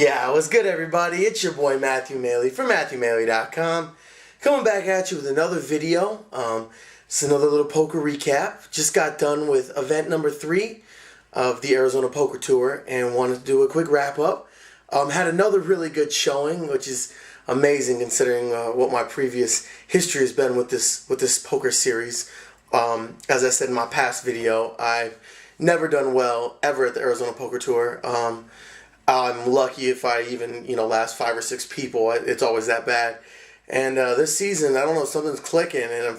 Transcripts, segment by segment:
Yeah, what's good, everybody? It's your boy Matthew Maley from MatthewMaley.com. Coming back at you with another video. It's another little poker recap. Just got done with event number 3 of the Arizona Poker Tour and wanted to do a quick wrap up. Had another really good showing, which is amazing considering what my previous history has been with this poker series. As I said in my past video, I've never done well ever at the Arizona Poker Tour. I'm lucky if I even, last 5 or 6 people. It's always that bad. And this season, I don't know, something's clicking, and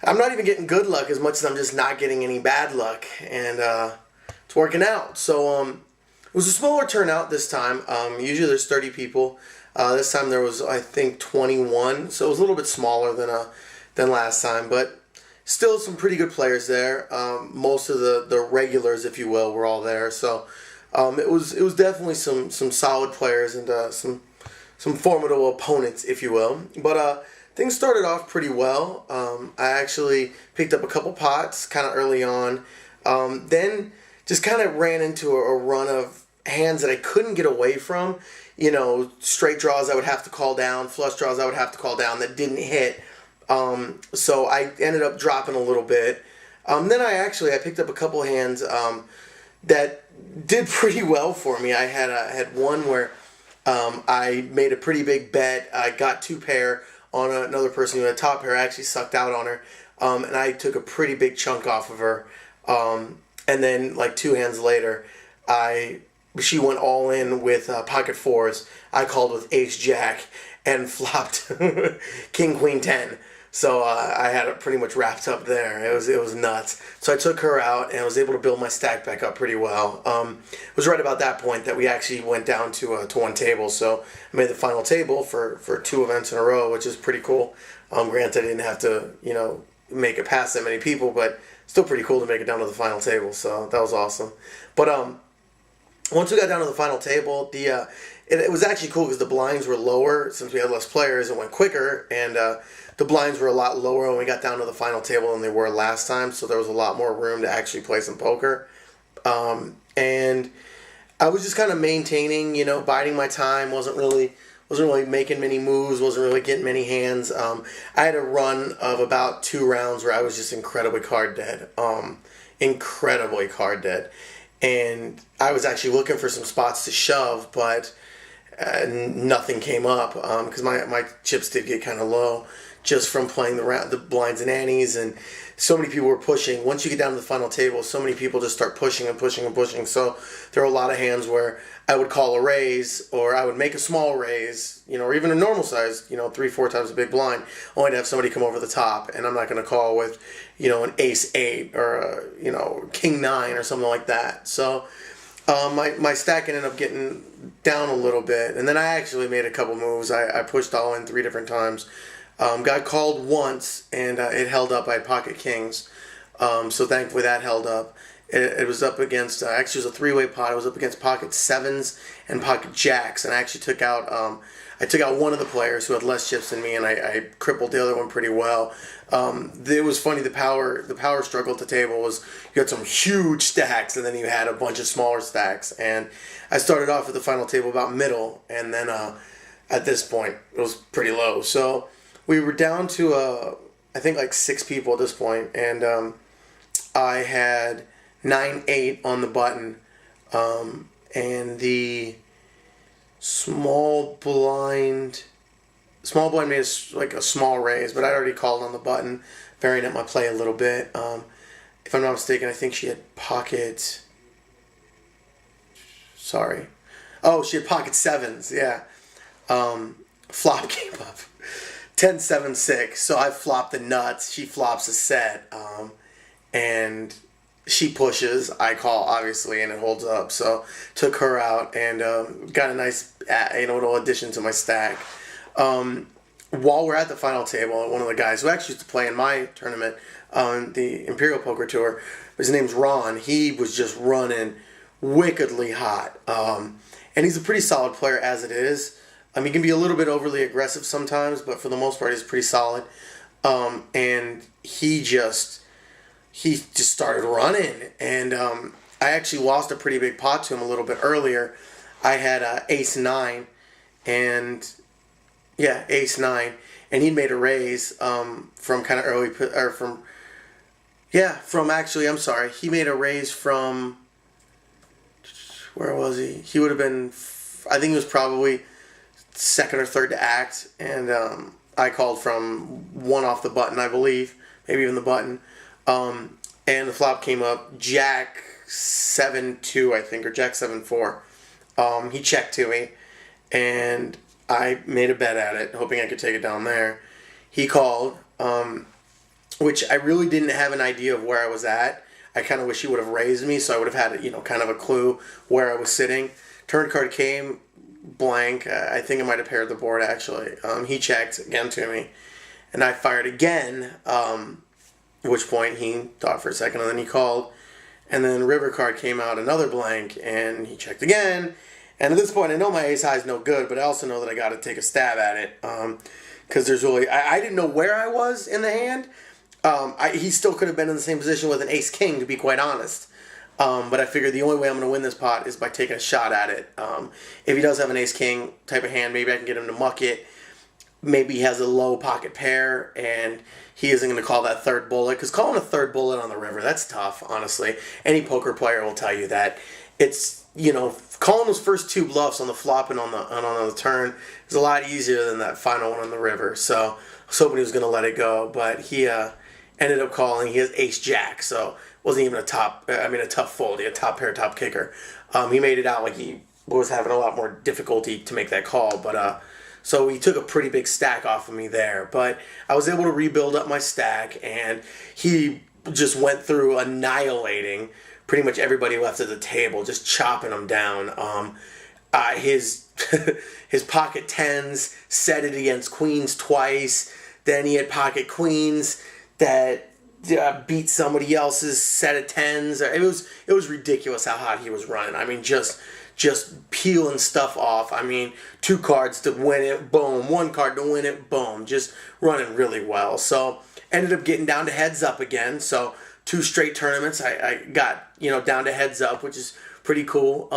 I'm not even getting good luck as much as I'm just not getting any bad luck. And it's working out. So it was a smaller turnout this time. Usually there's 30 people. This time there was, I think, 21. So it was a little bit smaller than last time. But still some pretty good players there. Most of the regulars, if you will, were all there. So it was definitely some solid players and some formidable opponents, if you will. But things started off pretty well. I actually picked up a couple pots kind of early on. Then just kind of ran into a run of hands that I couldn't get away from. Straight draws I would have to call down, flush draws I would have to call down that didn't hit. So I ended up dropping a little bit. Then I picked up a couple hands that did pretty well for me. I had one where I made a pretty big bet. I got 2 pair on another person who had top pair. I actually sucked out on her, and I took a pretty big chunk off of her. And then like 2 hands later, she went all in with pocket 4s. I called with ace jack and flopped king queen 10. So I had it pretty much wrapped up there. It was nuts. So I took her out and I was able to build my stack back up pretty well. It was right about that point that we actually went down to 1 table. So I made the final table for 2 events in a row, which is pretty cool. Granted, I didn't have to make it past that many people, but still pretty cool to make it down to the final table. So that was awesome. But once we got down to the final table, it was actually cool because the blinds were lower since we had less players. It went quicker, and the blinds were a lot lower when we got down to the final table than they were last time. So there was a lot more room to actually play some poker. And I was just kind of maintaining, biding my time. Wasn't really making many moves. Wasn't really getting many hands. I had a run of about 2 rounds where I was just incredibly card dead. Incredibly card dead. And I was actually looking for some spots to shove, but nothing came up because my chips did get kind of low just from playing the blinds and antes, and so many people were pushing. Once you get down to the final table, so many people just start pushing and pushing and pushing. So there are a lot of hands where I would call a raise, or I would make a small raise, or even a normal size, 3-4 times a big blind, only to have somebody come over the top, and I'm not going to call with, an ace 8 or a, king 9 or something like that. So my stack ended up getting down a little bit, and then I actually made a couple moves. I pushed all in 3 different times. Got called once, and it held up. I had pocket kings, so thankfully that held up. It was up against, actually it was a 3-way pot. It was up against pocket 7s and pocket jacks, and I actually took out one of the players who had less chips than me, and I crippled the other one pretty well. It was funny, the power struggle at the table was you had some huge stacks, and then you had a bunch of smaller stacks, and I started off at the final table about middle, and then at this point it was pretty low. So we were down to I think like 6 people at this point, and I had 9-8 on the button, and the small blind made a small raise, but I'd already called on the button, varying up my play a little bit. If I'm not mistaken, I think she had pocket. Sorry, she had pocket 7s. Yeah, flop came up 10-7-6, so I flopped the nuts. She flops a set, and she pushes, I call, obviously, and it holds up. So took her out and got a nice little addition to my stack. While we're at the final table, one of the guys who actually used to play in my tournament on the Imperial Poker Tour, his name's Ron. He was just running wickedly hot. And he's a pretty solid player as it is. He can be a little bit overly aggressive sometimes, but for the most part, he's pretty solid. And he just started running, and I actually lost a pretty big pot to him a little bit earlier. I had ace 9, and yeah, ace 9, and he made a raise from kind of early, or from actually, I'm sorry, he made a raise from, where was he? He would have been, I think he was probably second or third to act, and I called from 1 off the button, I believe, maybe even the button, and the flop came up Jack 7-2, I think, or Jack 7-4. He checked to me, and I made a bet at it, hoping I could take it down there. He called, which I really didn't have an idea of where I was at. I kind of wish he would have raised me, so I would have had, kind of a clue where I was sitting. Turn card came, blank. I think I might have paired the board, actually. He checked again to me, and I fired again, at which point he thought for a second, and then he called. And then river card came out, another blank, and he checked again. And at this point, I know my ace high is no good, but I also know that I got to take a stab at it, because there's really, I didn't know where I was in the hand. He still could have been in the same position with an ace king, to be quite honest. But I figured the only way I'm going to win this pot is by taking a shot at it. If he does have an ace king type of hand, maybe I can get him to muck it. Maybe he has a low pocket pair, and he isn't going to call that third bullet. Because calling a third bullet on the river, that's tough, honestly. Any poker player will tell you that. It's, calling those first 2 bluffs on the flop and on the turn is a lot easier than that final one on the river. So I was hoping he was going to let it go, but he ended up calling. He has ace jack, so it wasn't even a tough fold. He had top pair, top kicker. He made it out like he was having a lot more difficulty to make that call, but so he took a pretty big stack off of me there. But I was able to rebuild up my stack, and he just went through annihilating pretty much everybody left at the table, just chopping them down. His pocket 10s set it against queens twice. Then he had pocket queens that beat somebody else's set of 10s. It was ridiculous how hot he was running. I mean, just peeling stuff off. I mean, 2 cards to win it, boom. 1 card to win it, boom. Just running really well. So ended up getting down to heads up again. So 2 straight tournaments, I got down to heads up, which is pretty cool.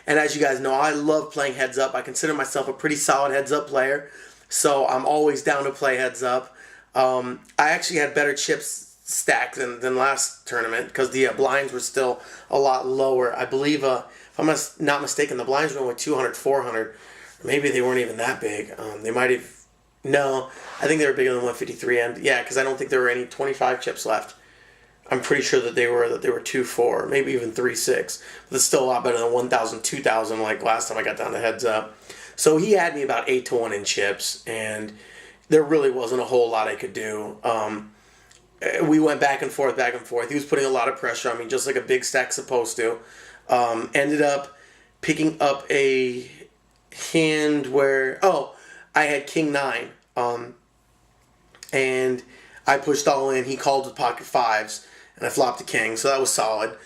And as you guys know, I love playing heads up. I consider myself a pretty solid heads up player, so I'm always down to play heads up. I actually had better chips stacked than last tournament because the blinds were still a lot lower. I believe, if I'm not mistaken, the blinds were only 200, 400. Maybe they weren't even that big. They might have. No, I think they were bigger than 153. And yeah, because I don't think there were any 25 chips left. I'm pretty sure that they were 2-4, maybe even 3-6. But it's still a lot better than 1,000, 2,000 like last time I got down to heads up. So he had me about 8-1 in chips, and there really wasn't a whole lot I could do. We went back and forth. He was putting a lot of pressure on me, just like a big stack's supposed to. Ended up picking up a hand where, I had king 9, and I pushed all in. He called with pocket 5s, and I flopped a king, so that was solid.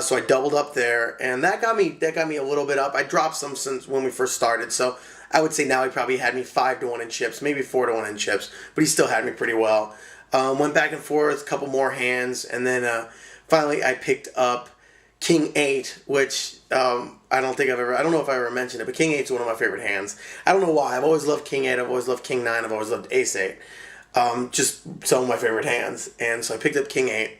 So I doubled up there, and that got me a little bit up. I dropped some since when we first started, so I would say now he probably had me 5-1 in chips, maybe 4-1 in chips, but he still had me pretty well. Went back and forth, a couple more hands, and then finally I picked up king 8, which I don't know if I ever mentioned it, but king 8 is one of my favorite hands. I don't know why. I've always loved king 8. I've always loved king 9. I've always loved ace 8. Just some of my favorite hands. And so I picked up king 8.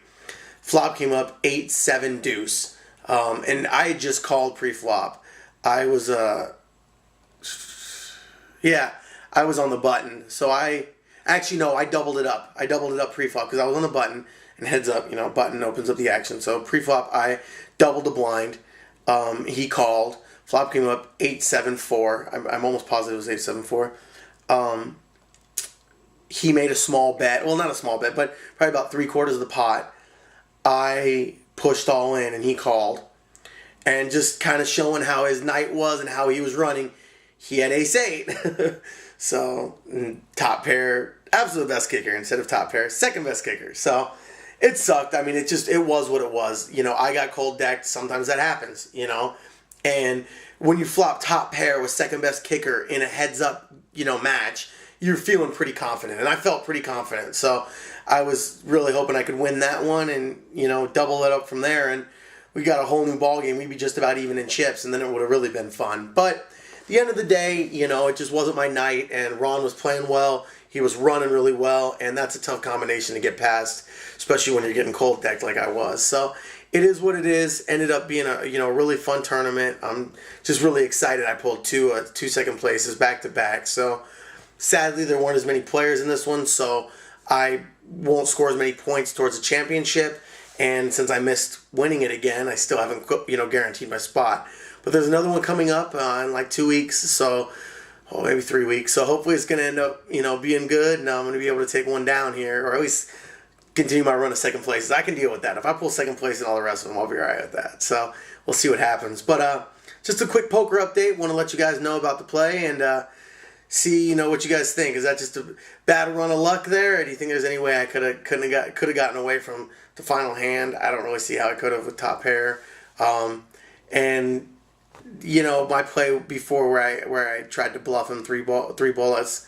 Flop came up 8-7 deuce. And I had just called pre-flop. I was on the button. So I doubled it up. I doubled it up pre-flop because I was on the button, and heads up, button opens up the action. So pre-flop, I doubled the blind. He called. Flop came up 8-7-4. I'm almost positive it was 8-7-4. He made a small bet. Well, not a small bet, but probably about 3/4 of the pot. I pushed all in, and he called. And just kind of showing how his night was and how he was running, he had ace 8. So, top pair, absolute best kicker instead of top pair, second best kicker. So, it sucked. I mean, it was what it was. I got cold decked. Sometimes that happens, And when you flop top pair with second best kicker in a heads up, match, you're feeling pretty confident. And I felt pretty confident. So I was really hoping I could win that one and, double it up from there. And we got a whole new ball game. We'd be just about even in chips, and then it would have really been fun. But at the end of the day, it just wasn't my night, and Ron was playing well. He was running really well, and that's a tough combination to get past, especially when you're getting cold decked like I was. So it is what it is. Ended up being a really fun tournament. I'm just really excited. I pulled two second places back to back. So sadly, there weren't as many players in this one, so I won't score as many points towards the championship. And since I missed winning it again, I still haven't guaranteed my spot. But there's another one coming up in like 2 weeks, so maybe 3 weeks. So hopefully it's going to end up being good, and I'm going to be able to take one down here, or at least continue my run of second places. I can deal with that. If I pull second place in all the rest of them, I'll be all right with that. So we'll see what happens. But just a quick poker update. Want to let you guys know about the play and see what you guys think. Is that just a bad run of luck there, or do you think there's any way I could have gotten away from the final hand? I don't really see how I could have with top pair. And my play before where I tried to bluff him three bullets.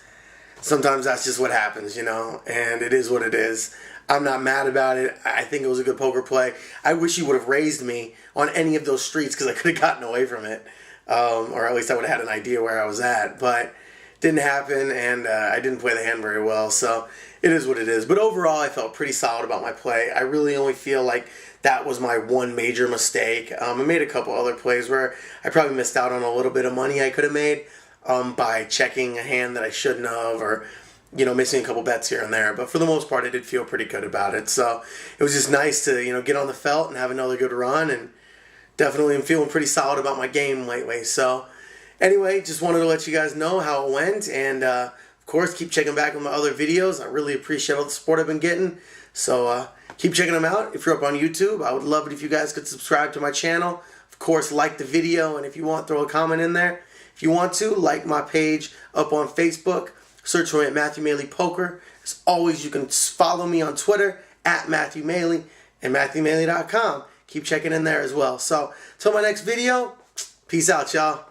Sometimes that's just what happens, and it is what it is. I'm not mad about it. I think it was a good poker play. I wish he would have raised me on any of those streets because I could have gotten away from it, or at least I would have had an idea where I was at. But didn't happen, and I didn't play the hand very well, so it is what it is. But overall, I felt pretty solid about my play. I really only feel like that was my one major mistake. I made a couple other plays where I probably missed out on a little bit of money I could have made by checking a hand that I shouldn't have, or missing a couple bets here and there. But for the most part, I did feel pretty good about it. So it was just nice to get on the felt and have another good run, and definitely am feeling pretty solid about my game lately. So anyway, just wanted to let you guys know how it went, and of course, keep checking back on my other videos. I really appreciate all the support I've been getting, so keep checking them out. If you're up on YouTube, I would love it if you guys could subscribe to my channel. Of course, like the video, and if you want, throw a comment in there. If you want to, like my page up on Facebook. Search for me at Matthew Maley Poker. As always, you can follow me on Twitter at Matthew Maley and MatthewMaley.com. Keep checking in there as well. So, till my next video, peace out, y'all.